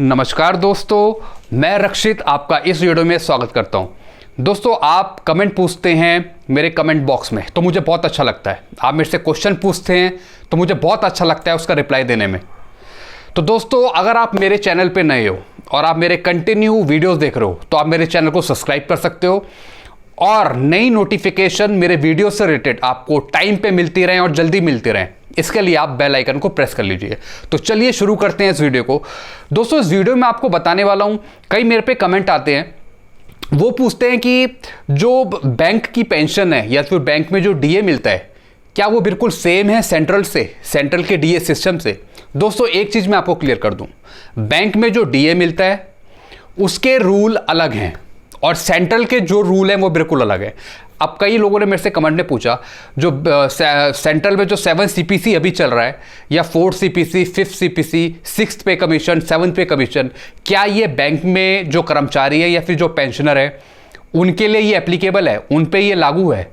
नमस्कार दोस्तों, मैं रक्षित आपका इस वीडियो में स्वागत करता हूं। दोस्तों, आप कमेंट पूछते हैं मेरे कमेंट बॉक्स में तो मुझे बहुत अच्छा लगता है। आप मेरे से क्वेश्चन पूछते हैं तो मुझे बहुत अच्छा लगता है उसका रिप्लाई देने में। तो दोस्तों, अगर आप मेरे चैनल पे नए हो और आप मेरे कंटिन्यू वीडियोस देख रहे हो तो आप मेरे चैनल को सब्सक्राइब कर सकते हो और नई नोटिफिकेशन मेरे वीडियो से रिलेटेड आपको टाइम पे मिलती रहे और जल्दी मिलती रहे, इसके लिए आप बेल आइकन को प्रेस कर लीजिए। तो चलिए शुरू करते हैं इस वीडियो को। दोस्तों, इस वीडियो में आपको बताने वाला हूं, कई मेरे पे कमेंट आते हैं, वो पूछते हैं कि जो बैंक की पेंशन है या फिर बैंक में जो डीए मिलता है क्या वो बिल्कुल सेम है सेंट्रल के डीए सिस्टम से। दोस्तों, एक चीज मैं आपको क्लियर कर दूं, बैंक में जो डीए मिलता है उसके रूल अलग हैं और सेंट्रल के जो रूल हैं वो बिल्कुल अलग है। अब कई लोगों ने मेरे से कमेंट में पूछा, जो सेंट्रल में जो 7 सीपीसी अभी चल रहा है या 4 सीपीसी, 5 सीपीसी, 6th पे कमीशन, 7th पे कमीशन, क्या ये बैंक में जो कर्मचारी है या फिर जो पेंशनर है उनके लिए ये एप्लीकेबल है, उन पे ये लागू है?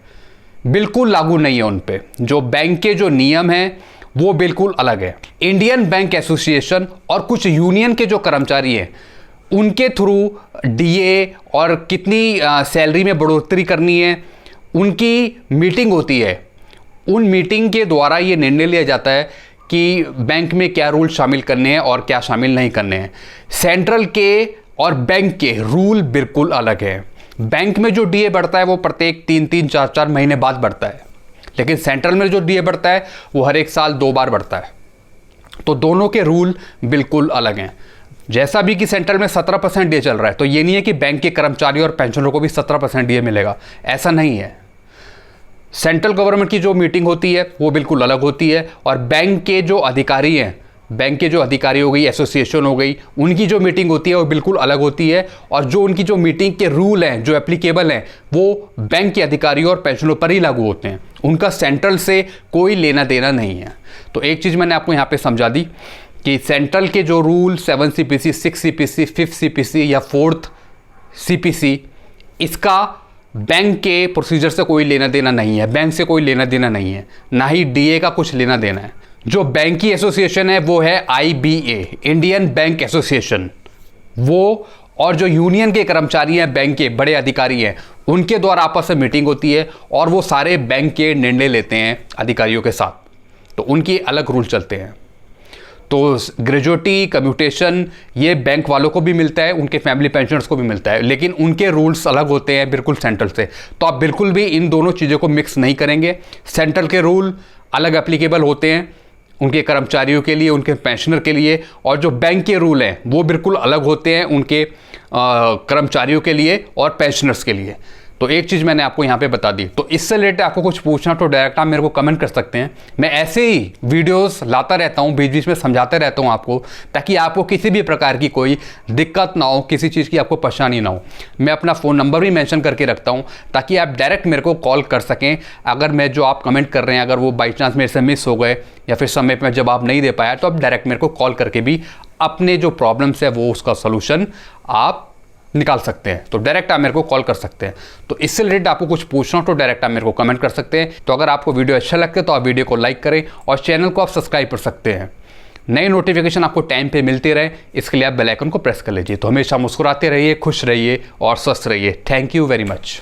बिल्कुल लागू नहीं है उन पे। जो बैंक के जो नियम हैं वो बिल्कुल अलग है। इंडियन बैंक एसोसिएशन और कुछ यूनियन के जो कर्मचारी हैं उनके थ्रू डीए और कितनी सैलरी में बढ़ोतरी करनी है उनकी मीटिंग होती है। उन मीटिंग के द्वारा ये निर्णय लिया जाता है कि बैंक में क्या रूल शामिल करने हैं और क्या शामिल नहीं करने हैं। सेंट्रल के और बैंक के रूल बिल्कुल अलग है। बैंक में जो डीए बढ़ता है वो प्रत्येक 3-3, 4-4 महीने बाद बढ़ता है, लेकिन सेंट्रल में जो डीए बढ़ता है वो हर एक साल 2 बार बढ़ता है। तो दोनों के रूल बिल्कुल अलग हैं। जैसा भी कि सेंट्रल में 17% डीए चल रहा है तो ये नहीं है कि बैंक के कर्मचारियों और पेंशनरों को भी 17% डीए मिलेगा, ऐसा नहीं है। सेंट्रल गवर्नमेंट की जो मीटिंग होती है वो बिल्कुल अलग होती है और बैंक के जो अधिकारी हैं, बैंक के जो अधिकारी हो गई, एसोसिएशन हो गई, उनकी जो मीटिंग होती है वो बिल्कुल अलग होती है। और जो उनकी जो मीटिंग के रूल हैं, जो एप्लीकेबल हैं, वो बैंक के अधिकारियों और पेंशनरों पर ही लागू होते हैं, उनका सेंट्रल से कोई लेना देना नहीं है। तो एक चीज़ मैंने आपको यहाँ पे समझा दी कि सेंट्रल के जो रूल 7 सीपीसी, 6 सीपीसी, 5 सीपीसी या 4th सीपीसी, इसका बैंक के प्रोसीजर से कोई लेना देना नहीं है, बैंक से कोई लेना देना नहीं है, ना ही डीए का कुछ लेना देना है। जो बैंक की एसोसिएशन है वो है आईबीए, इंडियन बैंक एसोसिएशन। वो और जो यूनियन के कर्मचारी हैं, बैंक के बड़े अधिकारी हैं, उनके द्वारा आपस में मीटिंग होती है और वो सारे बैंक के निर्णय लेते हैं अधिकारियों के साथ, तो उनकी अलग रूल चलते हैं। तो ग्रेजुएटी, कम्यूटेशन ये बैंक वालों को भी मिलता है, उनके फैमिली पेंशनर्स को भी मिलता है, लेकिन उनके रूल्स अलग होते हैं बिल्कुल सेंट्रल से। तो आप बिल्कुल भी इन दोनों चीज़ों को मिक्स नहीं करेंगे। सेंट्रल के रूल अलग एप्लीकेबल होते हैं उनके कर्मचारियों के लिए, उनके पेंशनर के लिए, और जो बैंक के रूल हैं वो बिल्कुल अलग होते हैं उनके कर्मचारियों के लिए और पेंशनर्स के लिए। तो एक चीज़ मैंने आपको यहाँ पे बता दी। तो इससे रिलेटेड आपको कुछ पूछना तो डायरेक्ट आप मेरे को कमेंट कर सकते हैं। मैं ऐसे ही वीडियोस लाता रहता हूँ, बीच बीच में समझाते रहता हूँ आपको, ताकि आपको किसी भी प्रकार की कोई दिक्कत ना हो, किसी चीज़ की आपको परेशानी ना हो। मैं अपना फ़ोन नंबर भी मेंशन करके रखता हूँ ताकि आप डायरेक्ट मेरे को कॉल कर सकें। अगर मैं जो आप कमेंट कर रहे हैं अगर वो बाई चांस मेरे से मिस हो गए या फिर समय पर जवाब नहीं दे पाया तो आप डायरेक्ट मेरे को कॉल करके भी अपने जो प्रॉब्लम्स है वो उसका सोल्यूशन आप निकाल सकते हैं। तो डायरेक्ट आप मेरे को कॉल कर सकते हैं। तो इससे रिलेटेड आपको कुछ पूछना हो तो डायरेक्ट आप मेरे को कमेंट कर सकते हैं। तो अगर आपको वीडियो अच्छा लगता है तो आप वीडियो को लाइक करें और चैनल को आप सब्सक्राइब कर सकते हैं। नई नोटिफिकेशन आपको टाइम पे मिलती रहे, इसके लिए आप बेल आइकन को प्रेस कर लीजिए। तो हमेशा मुस्कुराते रहिए, खुश रहिए और स्वस्थ रहिए। Thank you very much.